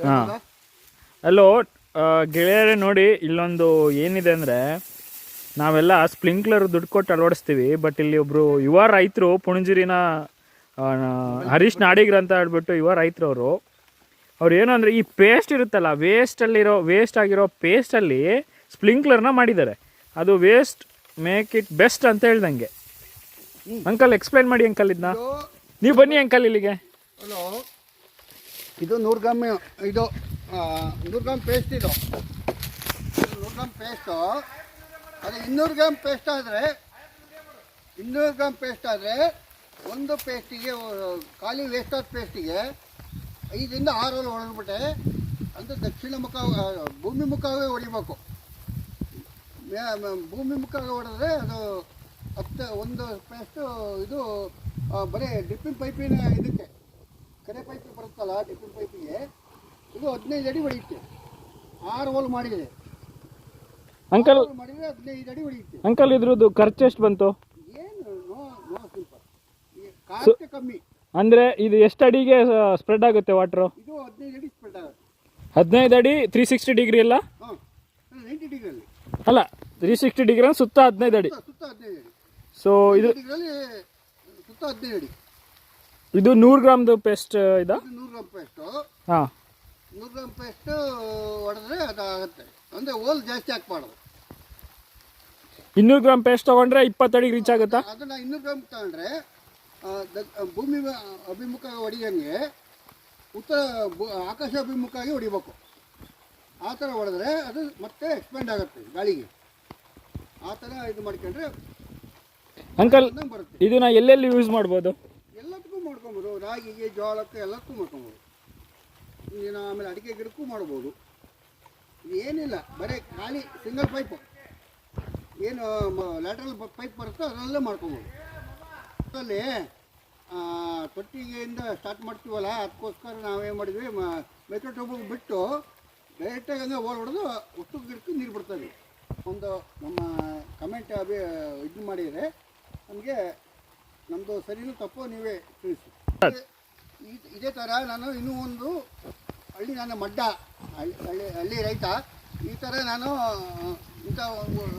ಹಾಂ ಹಲೋ ಗೆಳೆಯರೇ, ನೋಡಿ ಇಲ್ಲೊಂದು ಏನಿದೆ ಅಂದರೆ, ನಾವೆಲ್ಲ ಸ್ಪ್ರಿಂಕ್ಲರ್ ದುಡ್ಡು ಕೊಟ್ಟು ಅಳವಡಿಸ್ತೀವಿ. ಬಟ್ ಇಲ್ಲಿ ಒಬ್ಬರು ಯುವ ರೈತರು ಪುಣಜಿರಿನ ಹರೀಶ್ ನಾಡಿಗ್ರ ಅಂತ ಹೇಳ್ಬಿಟ್ಟು ಯುವ ರೈತರು ಅವ್ರು ಏನು ಅಂದರೆ, ಈ ಪೇಸ್ಟ್ ಇರುತ್ತಲ್ಲ, ವೇಸ್ಟ್ ಆಗಿರೋ ಪೇಸ್ಟಲ್ಲಿ ಸ್ಪ್ರಿಂಕ್ಲರ್ನ ಮಾಡಿದ್ದಾರೆ. ಅದು ವೇಸ್ಟ್ ಮೇಕ್ ಇಟ್ ಬೆಸ್ಟ್ ಅಂತ ಹೇಳ್ದಂಗೆ. ಅಂಕಲ್ ಎಕ್ಸ್ಪ್ಲೈನ್ ಮಾಡಿ ಅಂಕಲ್, ಇದನ್ನ ನೀವು ಬನ್ನಿ ಅಂಕಲ್ ಇಲ್ಲಿಗೆ. ಹಲೋ, ಇದು 100 ಗ್ರಾಮ್, ಇದು 100 ಗ್ರಾಮ್ ಪೇಸ್ಟ್. ಇದು 100 ಗ್ರಾಮ್ ಪೇಸ್ಟು. ಅದು 200 ಗ್ರಾಮ್ ಪೇಸ್ಟ್ ಆದರೆ 200 ಗ್ರಾಮ್ ಪೇಸ್ಟ್ ಆದರೆ ಒಂದು ಪೇಸ್ಟಿಗೆ, ಖಾಲಿ ವೇಸ್ಟ್ ಆದ ಪೇಸ್ಟಿಗೆ 5 ಇಂದ 6 ಹೋಲ್ ಹೊಡೆದ್ಬಿಟ್ಟೆ. ಅಂದರೆ ದಕ್ಷಿಣ ಮುಖ, ಭೂಮಿ ಮುಖವೇ ಹೊಡಿಬೇಕು. ಭೂಮಿ ಮುಖ ಹೊಡೆದ್ರೆ ಅದು ಒಂದು ಪೇಸ್ಟು ಇದು ಬರೀ ಡ್ರಿಪ್ಪಿಂಗ್ ಪೈಪಿನ ಇದಕ್ಕೆ, ಕರೆ ಪೈಪ್ ಬರುತ್ತಲ್ಲ ಡ್ರಿಪ್ಪಿಂಗ್ ಪೈಪಿಗೆ, ಇದು 15 ಅಡಿ ಹೊಡೆಯುತ್ತೆ. 6 ಹೋಲ್ ಮಾಡಿದೆ ಅಂಕಲ್, ಮಾಡಿದರೆ 15 ಅಡಿ ಹೊಡೆಯುತ್ತೆ. ಅಂಕಲ್ ಇದ್ರದ್ದು ಖರ್ಚು ಎಷ್ಟು ಬಂತು? ಏನು ನೋ ಸಿಂಪಲ್, ಕಾಸ್ಟ್ ಕಮ್ಮಿ. ಅಂದರೆ ಇದು ಎಷ್ಟು ಅಡಿಗೆ ಸ್ಪ್ರೆಡ್ ಆಗುತ್ತೆ ವಾಟ್ರು? ಇದು 15 ಅಡಿ ಸ್ಪ್ರೆಡ್ ಆಗುತ್ತೆ. 15 ಅಡಿ 360 ಡಿಗ್ರಿ ಅಲ್ಲ? ಹಾಂ, 90 ಡಿಗ್ರಿಯಲ್ಲಿ ಅಲ್ಲ, 360 ಡಿಗ್ರಿ ಸುತ್ತ 15 ಅಡಿ. ಸುತ್ತ 15 ಅಡಿ. ಸೊ ಇದು ಡಿಗ್ರಿಯಲ್ಲಿ ಸುತ್ತ 15 ಅಡಿ. ಇದು 100 ಗ್ರಾಮ್ದು ಪೇಸ್ಟ್ ಇದಾ? 100 ಗ್ರಾಮ್ ಪೇಸ್ಟು. ಹಾಂ, 100 ಗ್ರಾಮ್ ಪೇಸ್ಟು ಹೊಡೆದ್ರೆ ಅದಾಗುತ್ತೆ. ಅಂದರೆ ಹೋಲ್ ಜಾಸ್ತಿ ಹಾಕ್ಬಾರ್ದು. 200 ಗ್ರಾಮ್ ಪೇಸ್ಟ್ ತೊಗೊಂಡ್ರೆ 20 ಅಡಿಗೆ ರೀಚ್ ಆಗುತ್ತಾ? ಅದನ್ನು 200 ಗ್ರಾಮ್ ತಗೊಂಡ್ರೆ ಭೂಮಿ ಅಭಿಮುಖ ಹೊಡಿಯೋಂಗೆ ಆಕಾಶ ಅಭಿಮುಖವಾಗಿ ಹೊಡಿಬೇಕು. ಆ ಥರ ಹೊಡೆದ್ರೆ ಅದು ಮತ್ತೆ ಎಕ್ಸ್ಪೆಂಡ್ ಆಗುತ್ತೆ ಗಾಳಿಗೆ. ಆ ಥರ ಇದು ಮಾಡ್ಕೊಂಡ್ರೆ ಅಂಕಲ್ ಬರುತ್ತೆ. ಇದನ್ನ ಎಲ್ಲೆಲ್ಲಿ ಯೂಸ್ ಮಾಡ್ಬೋದು? ಎಲ್ಲದಕ್ಕೂ ಮಾಡ್ಕೊಬೋದು. ರಾಗಿಗೆ, ಜೋಳಕ್ಕೆ, ಎಲ್ಲದಕ್ಕೂ ಮಾಡ್ಕೊಬೋದು. ಇನ್ನು ಆಮೇಲೆ ಅಡಿಕೆ ಗಿಡಕ್ಕೂ ಮಾಡ್ಬೋದು. ಏನಿಲ್ಲ, ಬರೀ ಖಾಲಿ ಸಿಂಗಲ್ ಪೈಪು, ಏನು ಲ್ಯಾಟ್ರಲ್ ಪೈಪ್ ಬರುತ್ತೋ ಅದರಲ್ಲೇ ಮಾಡ್ಕೊಬೋದು. ಅಲ್ಲಿ ತೊಟ್ಟಿಗೆಯಿಂದ ಸ್ಟಾರ್ಟ್ ಮಾಡ್ತೀವಲ್ಲ, ಅದಕ್ಕೋಸ್ಕರ ನಾವೇನು ಮಾಡಿದ್ವಿ, ಮೆಥಡ್ ಟ್ಯೂಬಿಗೆ ಬಿಟ್ಟು ಡೈರೆಕ್ಟಾಗಿ ಹಂಗೆ ಹೋಲ್ ಹೊಡೆದು ಒಟ್ಟು ಗಿಡಕ್ಕೆ ನೀರು ಬಿಡ್ತೀವಿ. ಒಂದು ನಮ್ಮ ಕಮೆಂಟ್ ಇದು ಮಾಡಿದರೆ ನಮಗೆ ನಮ್ಮದು ಸರಿನೂ ತಪ್ಪು ನೀವೇ ತಿಳಿಸಿ. ಇದೇ ಥರ ನಾನು ಇನ್ನೂ ಒಂದು ನಾನು ಮಡ್ಡ ಹಳ್ಳಿ ರೈತ, ಈ ಥರ ನಾನು ಇಂಥ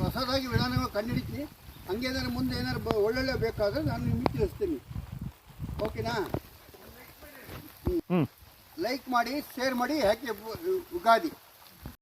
ಹೊಸದಾಗಿ ವಿಧಾನಗಳು ಕಂಡುಹಿಡಿತೀನಿ. ಹಂಗೇನಾದ್ರು ಮುಂದೆ ಏನಾದ್ರು ಒಳ್ಳೊಳ್ಳೆ ಬೇಕಾದರೆ ನಾನು ನಿಮಗೆ ತಿಳಿಸ್ತೀನಿ. ಓಕೆನಾ? ಲೈಕ್ ಮಾಡಿ, ಶೇರ್ ಮಾಡಿ. ಹ್ಯಾಪಿ ಯುಗಾದಿ.